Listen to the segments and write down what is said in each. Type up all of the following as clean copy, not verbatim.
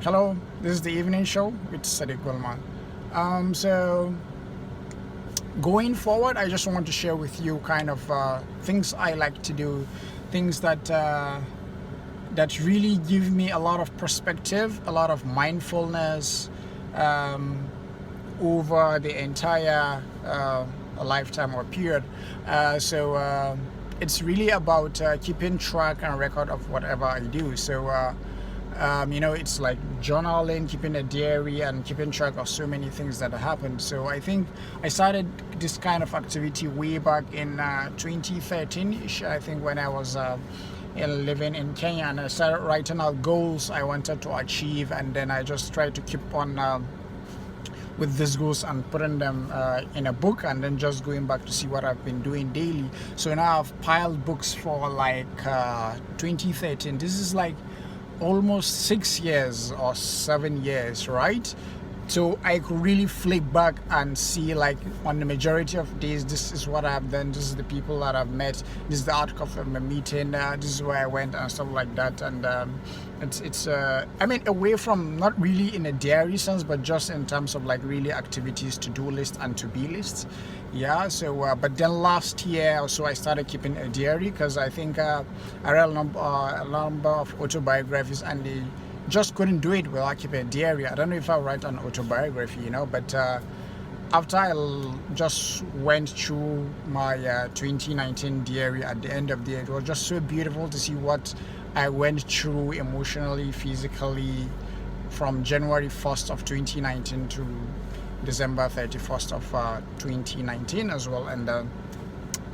Hello, this is the evening show with Sadiq Gulman. So going forward, I just want to share with you kind of things I like to do, things that really give me a lot of perspective, a lot of mindfulness um, over the entire lifetime or period. It's really about keeping track and record of whatever I do. It's like journaling, keeping a diary, and keeping track of so many things that happened. So I think I started this kind of activity way back in 2013-ish, I think, when I was living in Kenya, and I started writing out goals I wanted to achieve, and then I just tried to keep on with these goals and putting them in a book, and then just going back to see what I've been doing daily. So now I've piled books for like 2013. This is like almost 6 years or 7 years, right? So I could really flip back and see, like, on the majority of days, this is what I've done, this is the people that I've met, this is the outcome of a meeting, this is where I went and stuff like that. And away from, not really in a diary sense, but just in terms of like really activities, to-do list and to-be lists. But then last year or so I started keeping a diary, because I think I read a number of autobiographies, and they just couldn't do it without keeping a diary. I don't know if I'll write an autobiography, but after just went through my 2019 diary at the end of the year, it was just so beautiful to see what I went through emotionally, physically, from January 1st of 2019 to December 31st of 2019 as well. And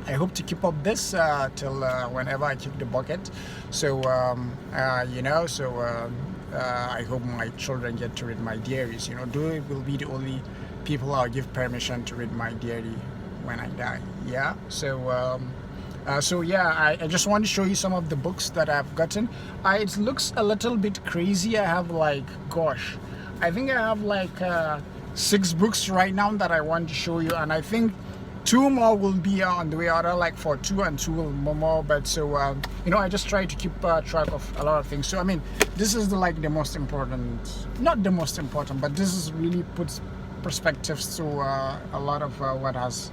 I hope to keep up this till whenever I kick the bucket. I hope my children get to read my diaries. They will be the only people I'll give permission to read my diary when I die. I just want to show you some of the books that I've gotten. It looks a little bit crazy. I have I think I have like 6 books right now that I want to show you, and I think 2 more will be on the way. Other like for 2 and 2 more. But I just try to keep track of a lot of things. So I mean, this is the most important, not the most important, but this is really puts perspectives to a lot of what has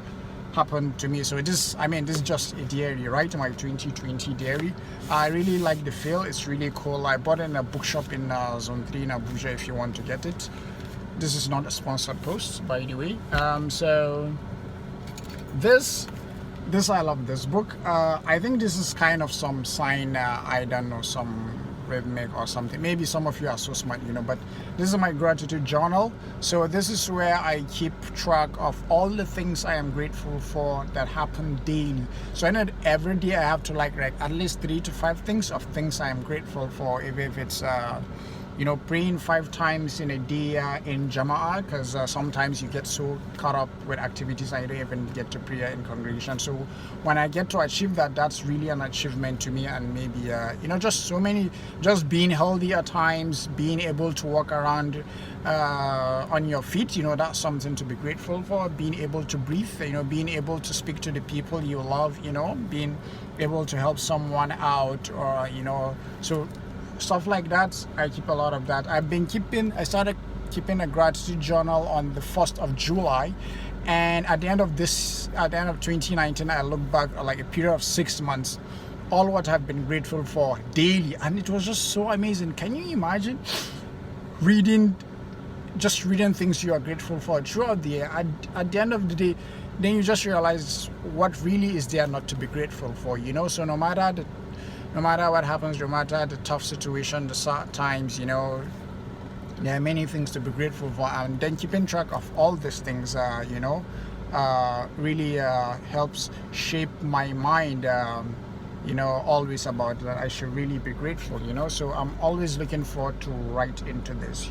happened to me. So this is just a diary, right? My 2020 diary. I really like the feel. It's really cool. I bought it in a bookshop in Zone 3 in Abuja, if you want to get it. This is not a sponsored post, by the way. This I love this book. I think this is kind of some sign, I don't know, some rhythmic or something. Maybe some of you are so smart, but this is my gratitude journal. So this is where I keep track of all the things I am grateful for that happen daily. So I know every day I have to write at least 3 to 5 things of things I am grateful for, if it's praying 5 times in a day in Jama'ah, because sometimes you get so caught up with activities and you don't even get to prayer in congregation. So when I get to achieve that, that's really an achievement to me. And maybe, just being healthy at times, being able to walk around on your feet, that's something to be grateful for. Being able to breathe, being able to speak to the people you love, being able to help someone out, or, so stuff like that. I keep a lot of that. I started keeping a gratitude journal on the 1st of July, and at the end of 2019, I look back at like a period of 6 months, all what I've been grateful for daily, and it was just so amazing. Can you imagine reading things you are grateful for throughout the year? At the end of the day, then you just realize what really is there not to be grateful for, So no matter what happens, no matter the tough situation, the sad times, there are many things to be grateful for. And then keeping track of all these things, really helps shape my mind, always about that I should really be grateful, So I'm always looking forward to write into this,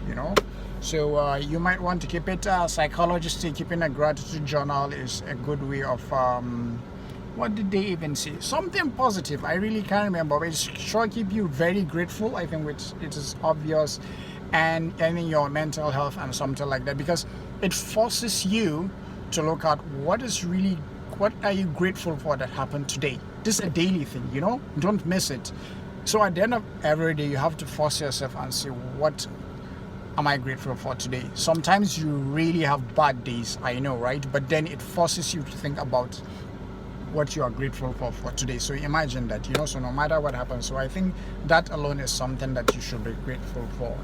So you might want to keep it. Psychologists say keeping a gratitude journal is a good way of what did they even say? Something positive. I really can't remember, but it sure keep you very grateful. I think it is obvious, and in your mental health and something like that, because it forces you to look at what are you grateful for that happened today. This is a daily thing, Don't miss it. So at the end of every day, you have to force yourself and say, what am I grateful for today? Sometimes you really have bad days, I know, right? But then it forces you to think about what you are grateful for today. So imagine that, so no matter what happens. So I think that alone is something that you should be grateful for.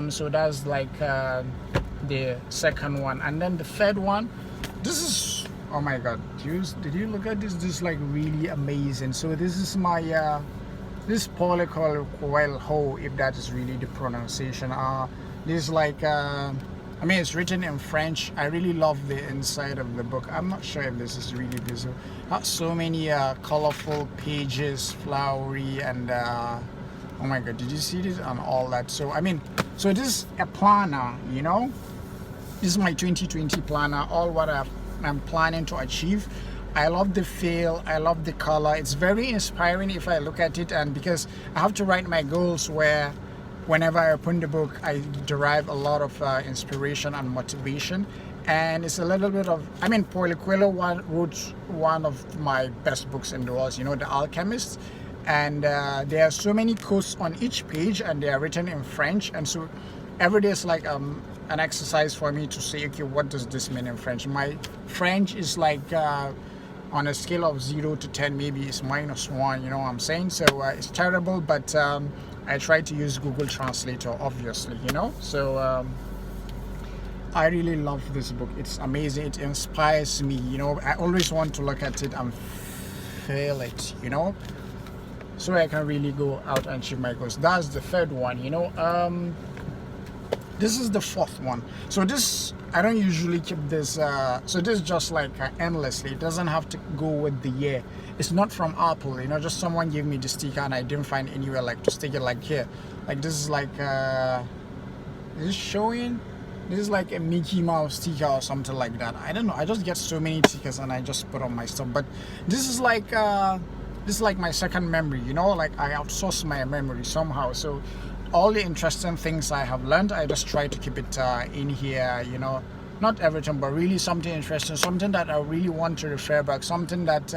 So that's like the second one. And then the third one, this is, oh my god, did you look at this? This is like really amazing. So this is my this Paulo Coelho, if that is really the pronunciation. This is like it's written in French. I really love the inside of the book. I'm not sure if this is really visible. So many colorful pages, flowery, and oh my god, did you see this and all that? So so this is a planner, This is my 2020 planner, all what I'm planning to achieve. I love the feel, I love the color. It's very inspiring if I look at it, and because I have to write my goals where whenever I open the book, I derive a lot of inspiration and motivation. And it's a little bit of, Paulo Coelho wrote one of my best books in the world, The Alchemist. And there are so many quotes on each page, and they are written in French. And so every day is like an exercise for me to say, okay, what does this mean in French? My French is like on a scale of 0 to 10, maybe it's -1, you know what I'm saying? So it's terrible, but I try to use Google Translator, obviously, So I really love this book. It's amazing. It inspires me, I always want to look at it and feel it, so I can really go out and achieve my goals. That's the third one, This is the fourth one. So this, I don't usually keep this, so this is just like endlessly. It doesn't have to go with the year. It's not from Apple, just someone gave me the sticker and I didn't find anywhere like to stick it like here. Like this is like, is this showing? This is like a Mickey Mouse sticker or something like that. I don't know. I just get so many stickers and I just put on my stuff. But this is like my second memory, like I outsource my memory somehow. So all the interesting things I have learned, I just try to keep it in here, not everything, but really something interesting, something that I really want to refer back, something that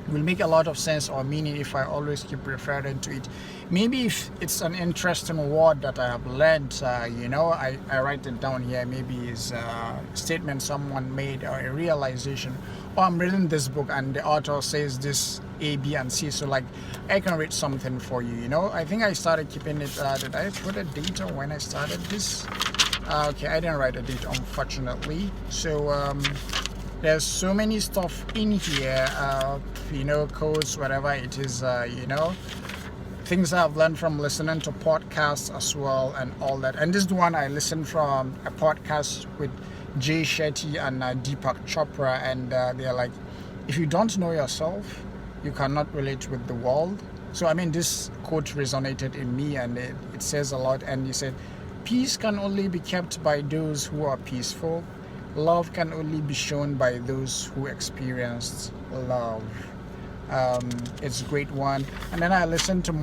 will make a lot of sense or meaning if I always keep referring to it. Maybe if it's an interesting word that I have learned, I write it down here. Maybe it's a statement someone made or a realization. Or I'm reading this book and the author says this A, B, and C. So like I can read something for you, I think I started keeping it. Did I put a date on when I started this? Okay, I didn't write a date, unfortunately. So there's so many stuff in here, codes, whatever it is, things I've learned from listening to podcasts as well and all that. And this is the one I listened from a podcast with Jay Shetty and Deepak Chopra, and they're like, if you don't know yourself, you cannot relate with the world. So this quote resonated in me, and it says a lot. And he said, peace can only be kept by those who are peaceful. Love can only be shown by those who experienced love. It's a great one. And then I listened to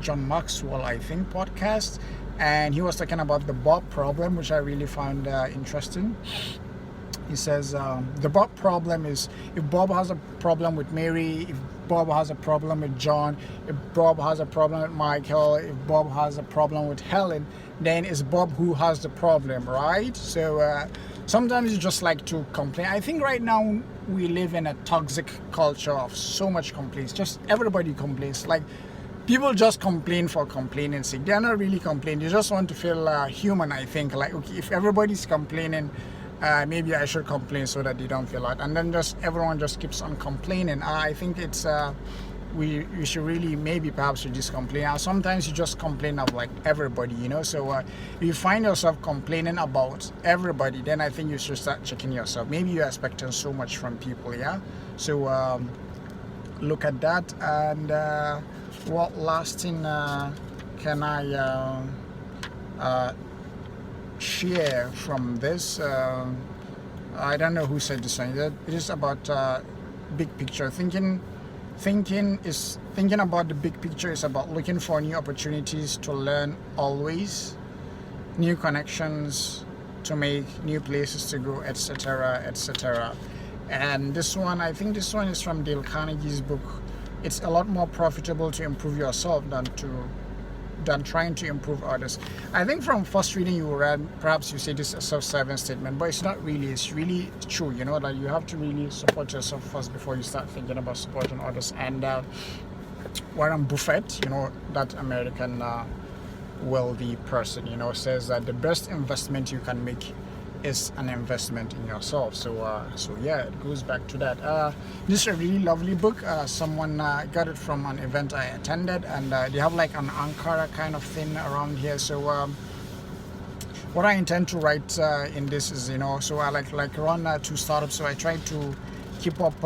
John Maxwell, I think, podcast, and he was talking about the Bob problem, which I really found interesting. He says the Bob problem is, if Bob has a problem with Mary, if Bob has a problem with John, if Bob has a problem with Michael, if Bob has a problem with Helen, then it's Bob who has the problem, right? So sometimes you just like to complain. I think right now we live in a toxic culture of so much complaints. Just everybody complains. Like people just complain for complaining sake. They're not really complaining. They just want to feel human, I think. Like, okay, if everybody's complaining, maybe I should complain so that they don't feel that. And then just everyone just keeps on complaining. I think it's we should really perhaps just complain. Sometimes you just complain of like everybody, So if you find yourself complaining about everybody, then I think you should start checking yourself. Maybe you're expecting so much from people, yeah. So look at that. And what last thing can I share from this? I don't know who said this one. It is about big picture thinking. Thinking about the big picture is about looking for new opportunities to learn always, new connections to make, new places to go, etc., etc. And this one, I think this one is from Dale Carnegie's book. It's a lot more profitable to improve yourself than to than trying to improve others. I think from first reading you read, perhaps you say this is a self-serving statement, but it's not really. It's really true, you know, that you have to really support yourself first before you start thinking about supporting others. And Warren Buffett, you know, that American wealthy person, you know, says that the best investment you can make is an investment in yourself. So yeah, it goes back to that. This is a really lovely book. Someone got it from an event I attended, and they have like an Ankara kind of thing around here. So what I intend to write in this is, you know, so I like run 2 startups, so I try to keep up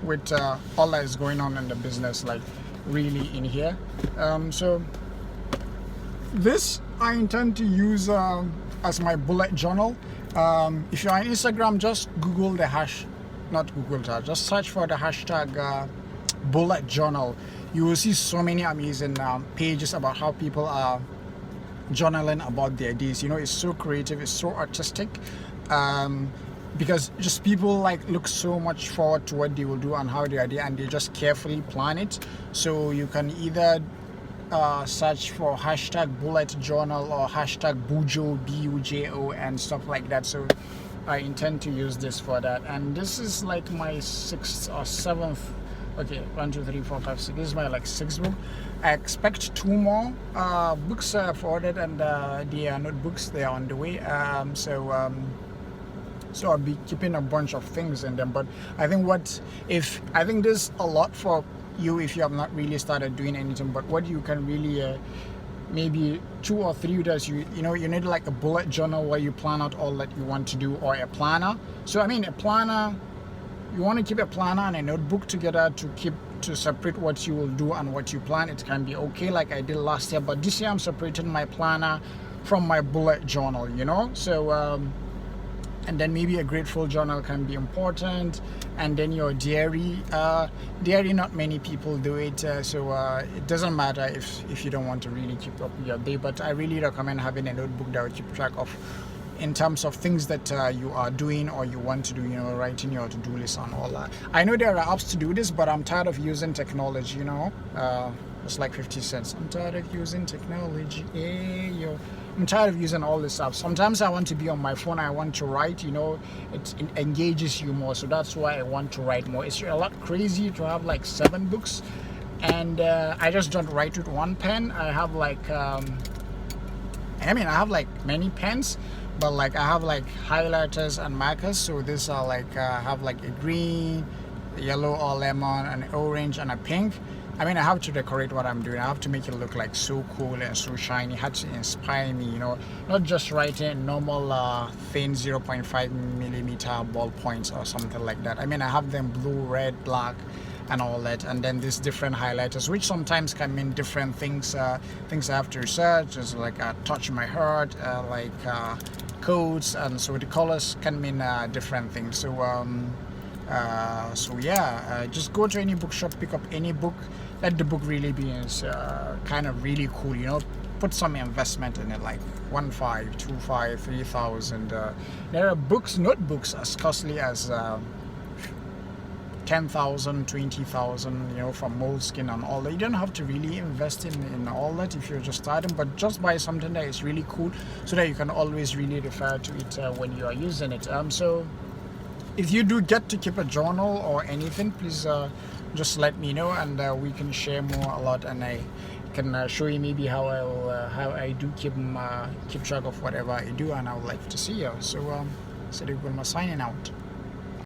with all that is going on in the business, like really in here. So this I intend to use as my bullet journal. If you're on Instagram, just Google the just search for the hashtag bullet journal. You will see so many amazing pages about how people are journaling about their days. You know, it's so creative, it's so artistic, because just people like look so much forward to what they will do and how they are there, and they just carefully plan it. So you can either search for hashtag bullet journal or hashtag Bujo, Bujo, and stuff like that. So I intend to use this for that. And this is like my 6th or 7th. Okay, 1, 2, 3, 4, 5, 6. This is my like 6th book. I expect 2 more books I've ordered, and they are notebooks. They are on the way. So I'll be keeping a bunch of things in them. But I think I think there's a lot for you if you have not really started doing anything, but what you can really maybe 2 or 3 days, you know, you need like a bullet journal where you plan out all that you want to do, or a planner. So I mean, a planner, you want to keep a planner and a notebook together to separate what you will do and what you plan. It can be okay, like I did last year, but this year I'm separating my planner from my bullet journal, you know. So and then maybe a grateful journal can be important, and then your diary. Diary, not many people do it, so it doesn't matter if you don't want to really keep up your day, but I really recommend having a notebook that will keep track of, in terms of things that you are doing or you want to do, you know, writing your to-do list and all that. I know there are apps to do this, but I'm tired of using technology, you know. It's like 50 cents. I'm tired of using technology. I'm tired of using all this stuff. Sometimes I want to be on my phone. I want to write, you know, it engages you more. So that's why I want to write more. It's a lot crazy to have like 7 books. And I just don't write with one pen. I have like, I have like many pens, but like I have like highlighters and markers. So these are like, I have like a green, a yellow or lemon, an orange, and a pink. I mean, I have to decorate what I'm doing. I have to make it look like so cool and so shiny. It had to inspire me, you know, not just writing normal thin 0.5 millimeter ballpoints or something like that. I mean, I have them blue, red, black, and all that, and then these different highlighters, which sometimes can mean different things. Things I have to research, is like touch my heart, like codes, and so the colors can mean different things. So just go to any bookshop, pick up any book, let the book really be kind of really cool, you know, put some investment in it, like 1,500, 2,500, 3,000. There are notebooks as costly as 10,000, 20,000, you know, from Moleskine and all that. You don't have to really invest in all that if you're just starting, but just buy something that is really cool so that you can always really refer to it when you are using it. So if you do get to keep a journal or anything, please just let me know, and we can share more a lot, and I can show you maybe how I do keep track of whatever I do, and I would like to see you. So Sadiq Gulma signing out.